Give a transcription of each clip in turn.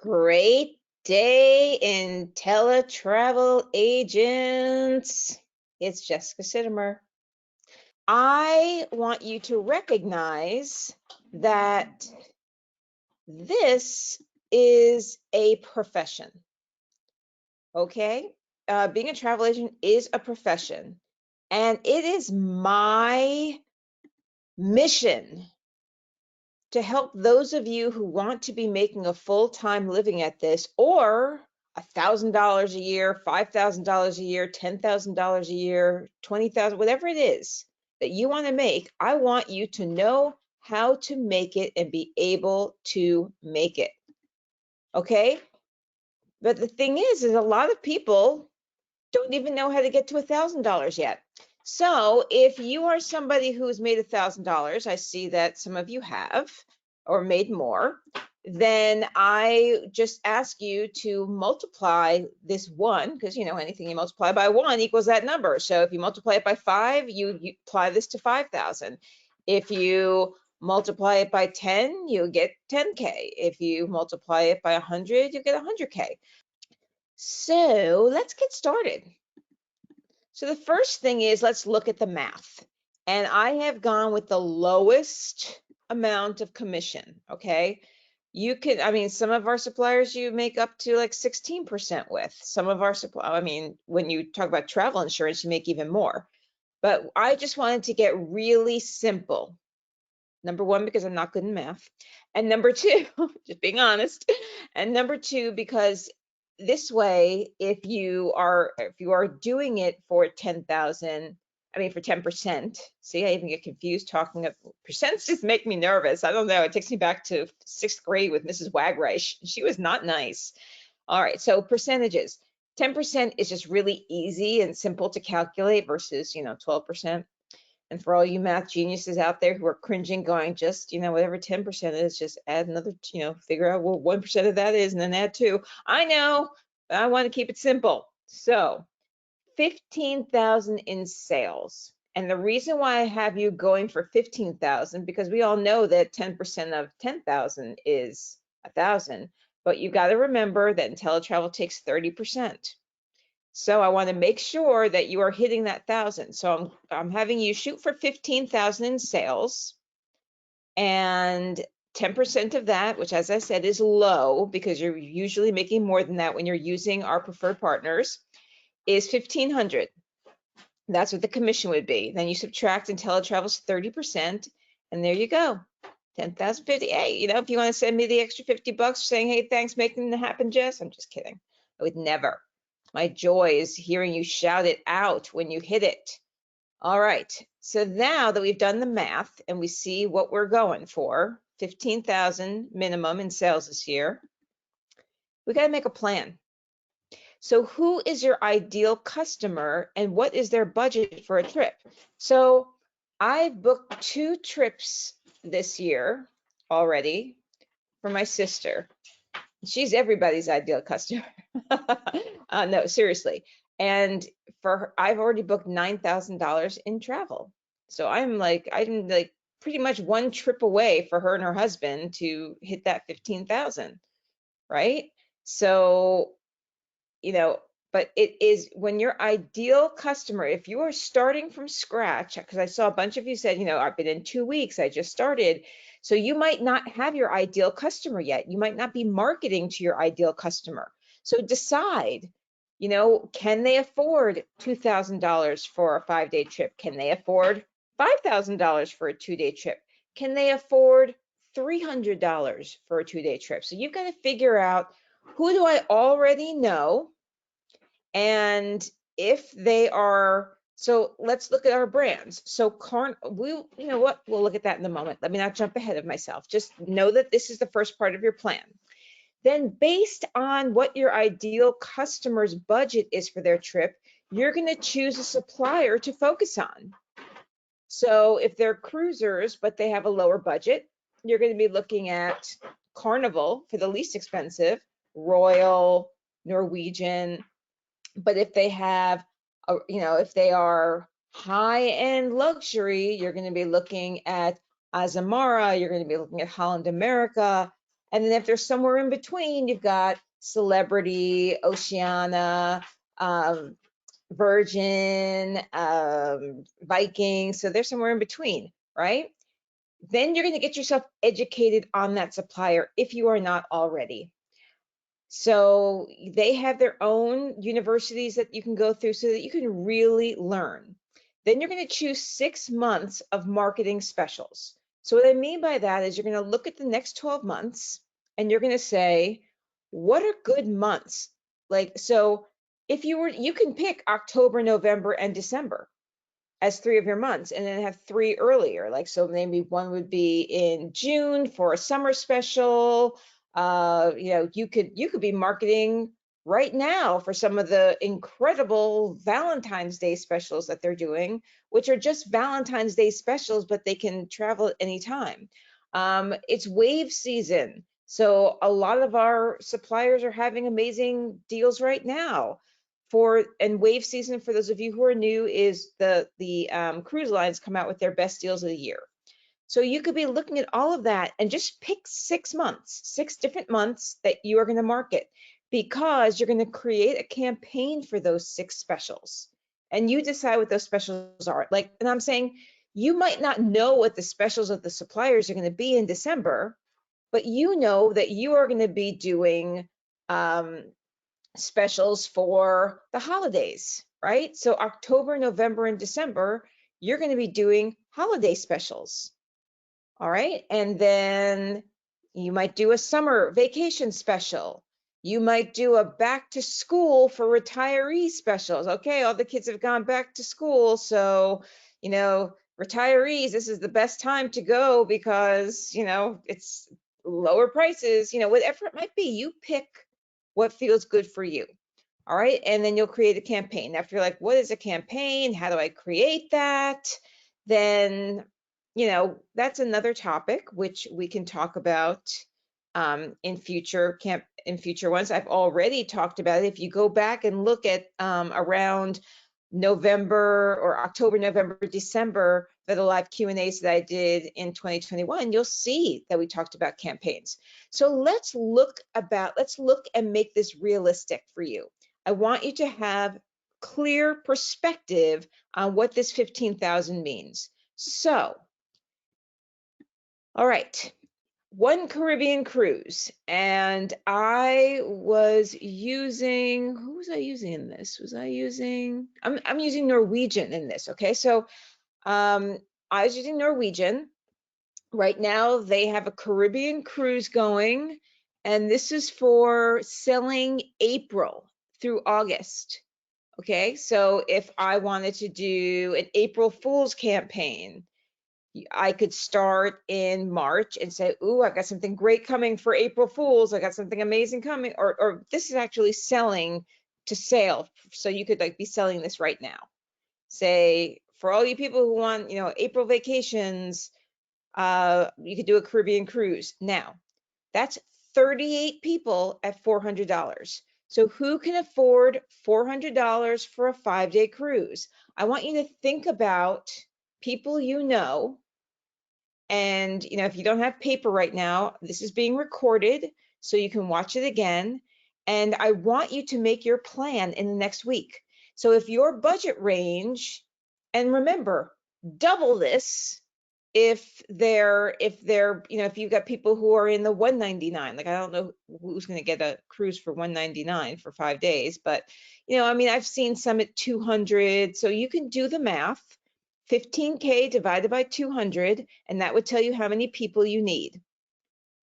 Great day, InteleTravel agents. It's Jessica Sittimer. I want you to recognize that this is a profession, okay? Being a travel agent is a profession, and it is my mission to help those of you who want to be making a full-time living at this, or $1,000 a year, $5,000 a year, $10,000 a year, 20,000, whatever it is that you want to make. I want you to know how to make it and be able to make it. Okay? But the thing is a lot of people don't even know how to get to $1,000 yet. So if you are somebody who's made $1,000, I see that some of you have, or made more, then I just ask you to multiply this one, because anything you multiply by 1 equals that number. So if you multiply it by 5, you apply this to 5,000. If you multiply it by 10, you get 10K. If you multiply it by 100, you get 100K. So let's get started. So the first thing is, let's look at the math. And I have gone with the lowest amount of commission, okay? You can, some of our suppliers you make up to like 16% with. Some of our when you talk about travel insurance, you make even more. But I just wanted to get really simple. Number one, because I'm not good in math. And number two, just being honest. And number two, because this way, if you are doing it for 10,000, for 10%, see, I even get confused talking of percents, just make me nervous. I don't know. It takes me back to 6th grade with Mrs. Wagreich. She was not nice. All right, so percentages. 10% is just really easy and simple to calculate versus, 12%. And for all you math geniuses out there who are cringing, going, just, whatever 10% is, just add another, figure out what 1% of that is and then add 2. I know, but I want to keep it simple. So 15,000 in sales. And the reason why I have you going for 15,000, because we all know that 10% of 10,000 is 1,000, but you got to remember that InteleTravel takes 30%. So I want to make sure that you are hitting that 1,000. So I'm having you shoot for 15,000 in sales, and 10% of that, which as I said is low because you're usually making more than that when you're using our preferred partners, is 1,500. That's what the commission would be. Then you subtract InteleTravel's 30%, and there you go. 10,050. Hey, if you want to send me the extra $50 saying, hey, thanks, making it happen, Jess, I'm just kidding. I would never. My joy is hearing you shout it out when you hit it. All right, so now that we've done the math and we see what we're going for, 15,000 minimum in sales this year, we got to make a plan. So who is your ideal customer and what is their budget for a trip? So I've booked 2 trips this year already for my sister. She's everybody's ideal customer. No, seriously. And for her, I've already booked $9,000 in travel. So I'm like pretty much 1 trip away for her and her husband to hit that 15,000, right? So, but it is when your ideal customer, if you are starting from scratch, because I saw a bunch of you said, I've been in 2 weeks, I just started. So you might not have your ideal customer yet. You might not be marketing to your ideal customer. So decide, can they afford $2,000 for a 5-day trip? Can they afford $5,000 for a 2-day trip? Can they afford $300 for a 2-day trip? So you've got to figure out, who do I already know? And if they are, so let's look at our brands. So we'll look at that in a moment. Let me not jump ahead of myself. Just know that this is the first part of your plan. Then based on what your ideal customer's budget is for their trip, you're going to choose a supplier to focus on. So if they're cruisers, but they have a lower budget, you're going to be looking at Carnival for the least expensive, Royal, Norwegian. But if they have, if they are high-end luxury, you're going to be looking at Azamara, you're going to be looking at Holland America, And then if there's somewhere in between, you've got Celebrity, Oceania, Virgin, Viking. So there's somewhere in between, right? Then you're going to get yourself educated on that supplier if you are not already. So they have their own universities that you can go through so that you can really learn. Then you're going to choose 6 months of marketing specials. So what I mean by that is you're going to look at the next 12 months and you're going to say, what are good months? Like, so if you can pick October, November, and December as 3 of your months, and then have 3 earlier. Like, so maybe one would be in June for a summer special. You could be marketing right now for some of the incredible Valentine's Day specials that they're doing, which are just Valentine's Day specials, but they can travel at any time. It's wave season. So a lot of our suppliers are having amazing deals right now. And wave season, for those of you who are new, is the cruise lines come out with their best deals of the year. So you could be looking at all of that and just pick 6 months, 6 different months that you are going to market, because you're going to create a campaign for those 6 specials. And you decide what those specials are. Like, and I'm saying you might not know what the specials of the suppliers are going to be in December, but you know that you are going to be doing specials for the holidays, right? So October, November, and December, you're going to be doing holiday specials. All right. And then you might do a summer vacation special. You might do a back to school for retiree specials. Okay, all the kids have gone back to school. So, retirees, this is the best time to go because, it's lower prices, whatever it might be. You pick what feels good for you. All right. And then you'll create a campaign. After you're like, what is a campaign? How do I create that? Then, that's another topic which we can talk about in future ones. I've already talked about it. If you go back and look at around November or October, November, December for the live Q&As that I did in 2021, you'll see that we talked about campaigns. So let's look and make this realistic for you. I want you to have clear perspective on what this 15,000 means. So, all right, one Caribbean cruise, and I was using, who was I using in this? I'm using Norwegian in this, okay? So I was using Norwegian. Right now they have a Caribbean cruise going, and this is for selling April through August. Okay, so if I wanted to do an April Fool's campaign, I could start in March and say, ooh, I've got something great coming for April Fools. I got something amazing coming, or this is actually selling to sale. So you could be selling this right now. Say, for all you people who want, April vacations, you could do a Caribbean cruise. Now, that's 38 people at $400. So who can afford $400 for a 5-day cruise? I want you to think about people you know. And, if you don't have paper right now, this is being recorded so you can watch it again. And I want you to make your plan in the next week. So if your budget range, and remember, double this if you've got people who are in the 199, like I don't know who's going to get a cruise for 199 for 5 days, but I've seen some at 200, so you can do the math. 15K divided by 200, and that would tell you how many people you need.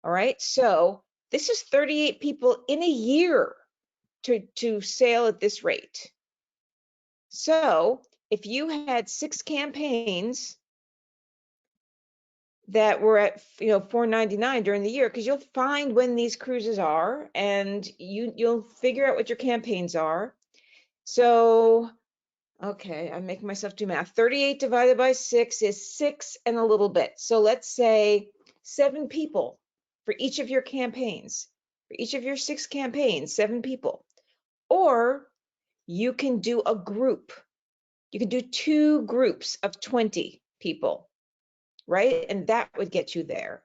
All right, so this is 38 people in a year to sail at this rate. So if you had 6 campaigns that were at $499 during the year, because you'll find when these cruises are, and you'll figure out what your campaigns are. So okay, I'm making myself do math. 38 divided by 6 is 6 and a little bit. So let's say 7 people for each of your campaigns. For each of your 6 campaigns, 7 people. Or you can do a group. You can do 2 groups of 20 people, right? And that would get you there.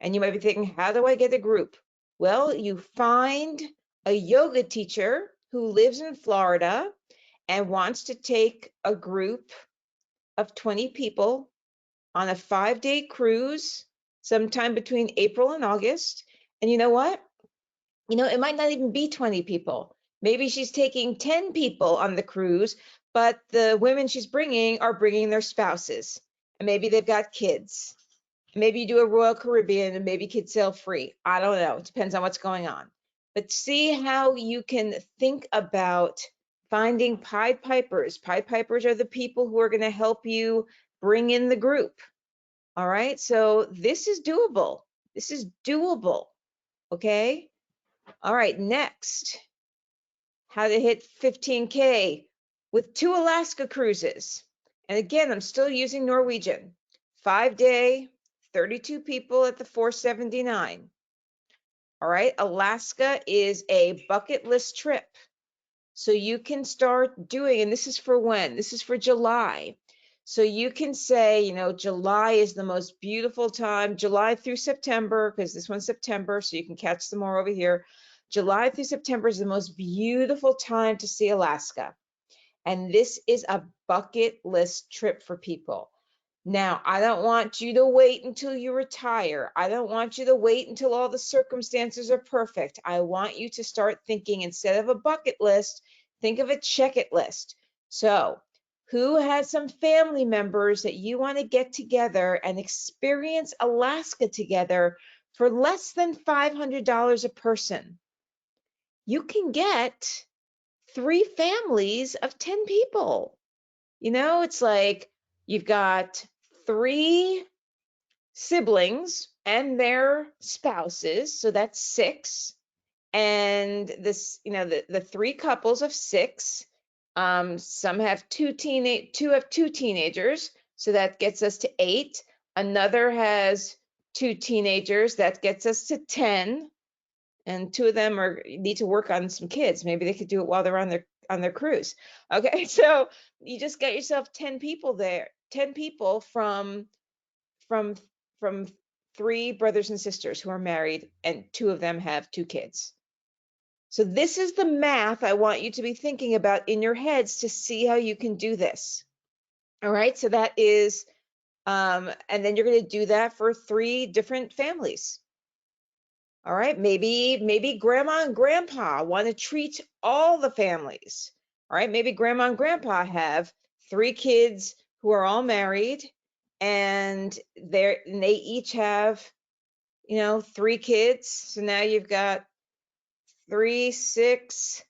And you might be thinking, how do I get a group? Well, you find a yoga teacher who lives in Florida and wants to take a group of 20 people on a 5-day cruise sometime between April and August. And you know what? It might not even be 20 people. Maybe she's taking 10 people on the cruise, but the women she's bringing are bringing their spouses. And maybe they've got kids. Maybe you do a Royal Caribbean and maybe kids sail free. I don't know. It depends on what's going on. But see how you can think about finding Pied Pipers. Pied Pipers are the people who are going to help you bring in the group. All right. So this is doable. This is doable. Okay. All right. Next, how to hit 15K with 2 Alaska cruises. And again, I'm still using Norwegian. 5-day, 32 people at the 479. All right. Alaska is a bucket list trip. So you can start doing, and this is for when? This is for July. So you can say, July is the most beautiful time, July through September, because this one's September, so you can catch some more over here. July through September is the most beautiful time to see Alaska. And this is a bucket list trip for people. Now, I don't want you to wait until you retire. I don't want you to wait until all the circumstances are perfect. I want you to start thinking, instead of a bucket list, think of a check it list. So, who has some family members that you want to get together and experience Alaska together for less than $500 a person? You can get 3 families of 10 people. It's like you've got 3 siblings and their spouses, so that's 6. And this, the 3 couples of 6. Some have 2 teenagers, so that gets us to 8. Another has 2 teenagers, that gets us to 10. And 2 of them need to work on some kids. Maybe they could do it while they're on their cruise. Okay, so you just got yourself 10 people there, 10 people from from 3 brothers and sisters who are married, and 2 of them have 2 kids. So this is the math I want you to be thinking about in your heads to see how you can do this. All right, so that is, and then you're going to do that for 3 different families. All right, maybe grandma and grandpa want to treat all the families. All right, maybe grandma and grandpa have 3 kids who are all married, and they each have, 3 kids. So now you've got 3, 6,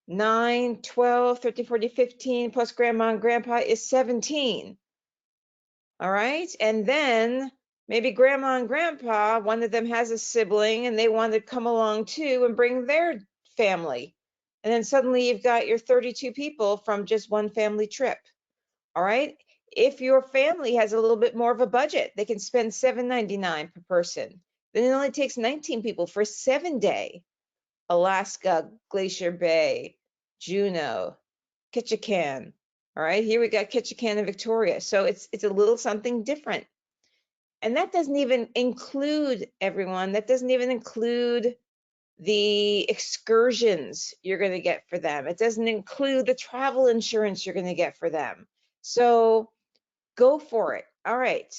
9, 12, 13, 14, 15 plus grandma and grandpa is 17. All right, and then maybe grandma and grandpa, one of them has a sibling and they want to come along too and bring their family. And then suddenly you've got your 32 people from just one family trip. All right. If your family has a little bit more of a budget, they can spend $7.99 per person. Then it only takes 19 people for a 7-day. Alaska, Glacier Bay, Juneau, Ketchikan. All right, here we got Ketchikan and Victoria. So it's a little something different. And that doesn't even include, everyone, that doesn't even include the excursions you're going to get for them. It doesn't include the travel insurance you're going to get for them. So go for it. All right,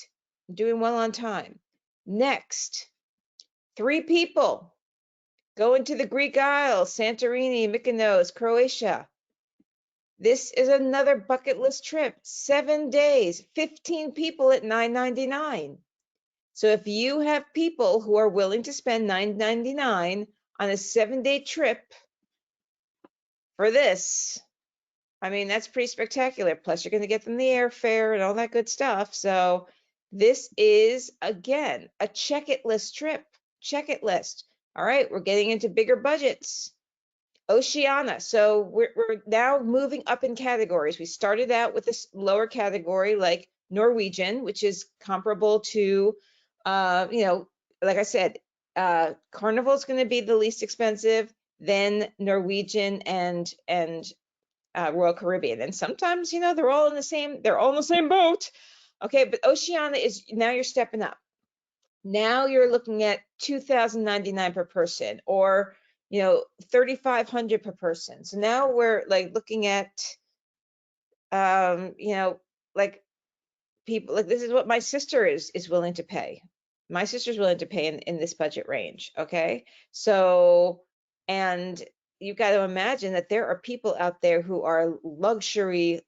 I'm doing well on time. Next, 3 people going to the Greek Isles, Santorini, Mykonos, Croatia. This is another bucket list trip, 7 days, 15 people at $9.99. So if you have people who are willing to spend $9.99 on a 7-day trip for this, I mean, that's pretty spectacular. Plus, you're going to get them the airfare and all that good stuff. So this is, again, a check it list trip. Check it list. All right, we're getting into bigger budgets. Oceania. So we're now moving up in categories. We started out with this lower category like Norwegian, which is comparable to, like I said, Carnival is going to be the least expensive, then Norwegian and Royal Caribbean. And sometimes, they're all in the same boat. Okay, but Oceania is, now you're stepping up. Now you're looking at $2,099 per person, or 3,500 per person. So now we're like looking at like people, like this is what my sister is willing to pay. My sister's willing to pay in this budget range. Okay. So, and you've got to imagine that there are people out there who are luxury,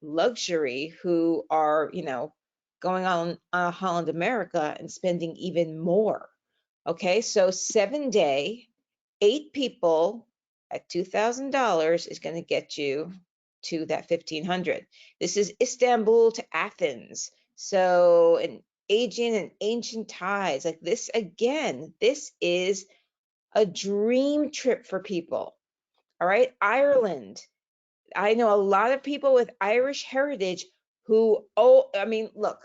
who are, going on Holland America and spending even more. Okay. So 7-day, 8 people at $2,000 is going to get you to that 1,500. This is Istanbul to Athens. So an aging and ancient ties, like this again, this is a dream trip for people. All right. Ireland. I know a lot of people with Irish heritage who, oh, I mean, look,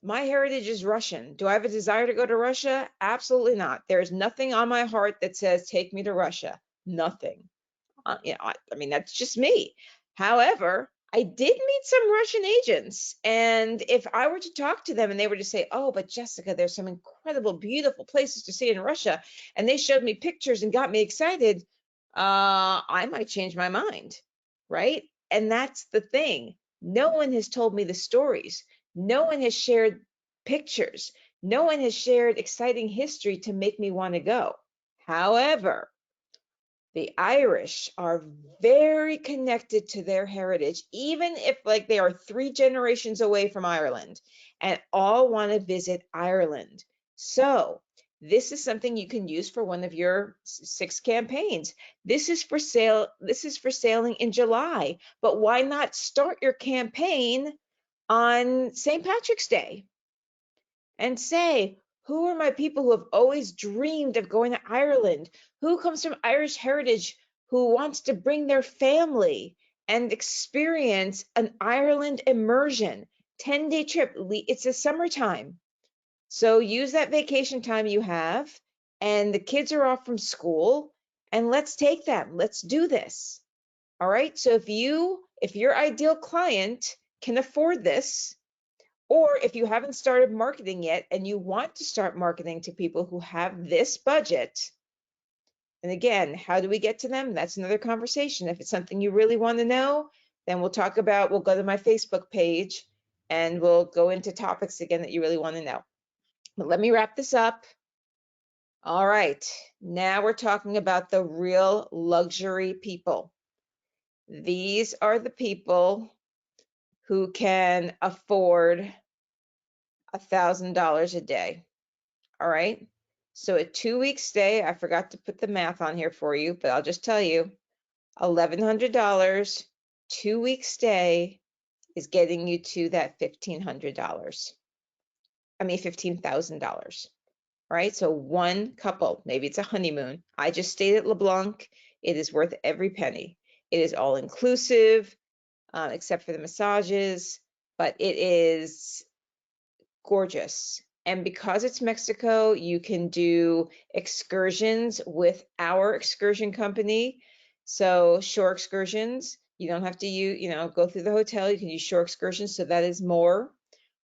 my heritage is Russian. Do I have a desire to go to Russia? Absolutely not. There's nothing on my heart that says, take me to Russia. Nothing. I mean, that's just me. However, I did meet some Russian agents, and if I were to talk to them and they were to say, oh, but Jessica, there's some incredible, beautiful places to see in Russia, and they showed me pictures and got me excited, I might change my mind, right? And that's the thing. No one has told me the stories. No one has shared pictures. No one has shared exciting history to make me want to go. However, the Irish are very connected to their heritage, even if like they are 3 generations away from Ireland, and all want to visit Ireland. So this is something you can use for one of your 6 campaigns. This is for sale. This is for sailing in July, but why not start your campaign on St. Patrick's Day and say, who are my people who have always dreamed of going to Ireland? Who comes from Irish heritage who wants to bring their family and experience an Ireland immersion? 10-day trip. It's a summertime. So use that vacation time you have, and the kids are off from school, and let's take them. Let's do this. All right. So if your ideal client can afford this, or if you haven't started marketing yet and you want to start marketing to people who have this budget, and again, how do we get to them? That's another conversation. If it's something you really want to know, then we'll go to my Facebook page and we'll go into topics again that you really want to know. But let me wrap this up. All right, now we're talking about the real luxury people. These are the people who can afford $1,000 a day. All right. So a 2-week stay, I forgot to put the math on here for you, but I'll just tell you, $1,100, 2-week stay is getting you to that $1,500. I mean, $15,000. Right. So one couple, maybe it's a honeymoon. I just stayed at LeBlanc. It is worth every penny. It is all inclusive, except for the massages, but it is gorgeous. And because it's Mexico, you can do excursions with our excursion company. So shore excursions, you don't have to go through the hotel. You can use shore excursions. So that is more.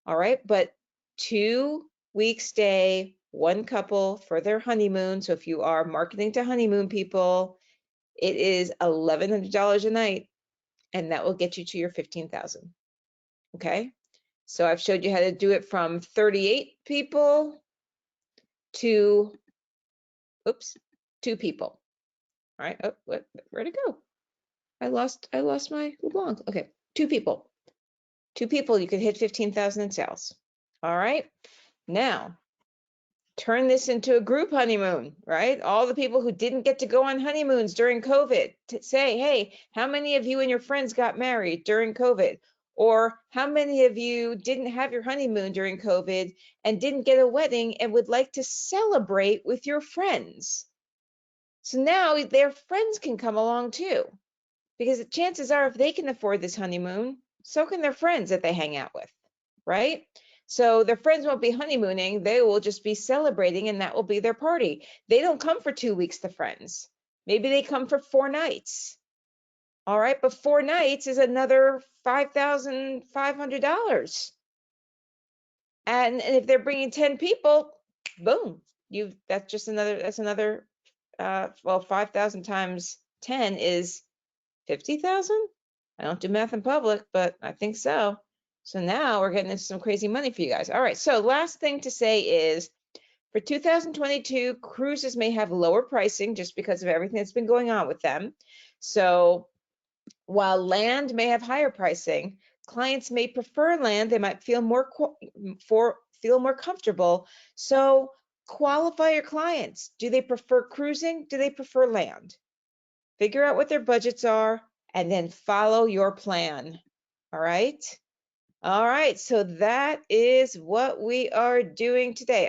All right. But 2-week stay, one couple for their honeymoon. So if you are marketing to honeymoon people, it is $1,100 a night, and that will get you to your 15,000. Okay. So I've showed you how to do it from 38 people to, 2 people. All right. Oh, where'd it go? I lost my LeBlanc. Okay. 2 people. 2 people, you could hit 15,000 in sales. All right. Now, turn this into a group honeymoon, right? All the people who didn't get to go on honeymoons during COVID, to say, hey, how many of you and your friends got married during COVID? Or how many of you didn't have your honeymoon during COVID and didn't get a wedding and would like to celebrate with your friends? So now their friends can come along too, because the chances are if they can afford this honeymoon, so can their friends that they hang out with, right? So their friends won't be honeymooning, they will just be celebrating, and that will be their party. They don't come for 2 weeks, the friends. Maybe they come for 4 nights. All right, but 4 nights is another $5,500. And if they're bringing 10 people, boom, that's just another, well, 5,000 times 10 is 50,000. I don't do math in public, but I think so. So now we're getting into some crazy money for you guys. All right, so last thing to say is for 2022, cruises may have lower pricing just because of everything that's been going on with them. So while land may have higher pricing, clients may prefer land. They might feel more comfortable. So qualify your clients. Do they prefer cruising? Do they prefer land? Figure out what their budgets are and then follow your plan. All right. All right. So that is what we are doing today.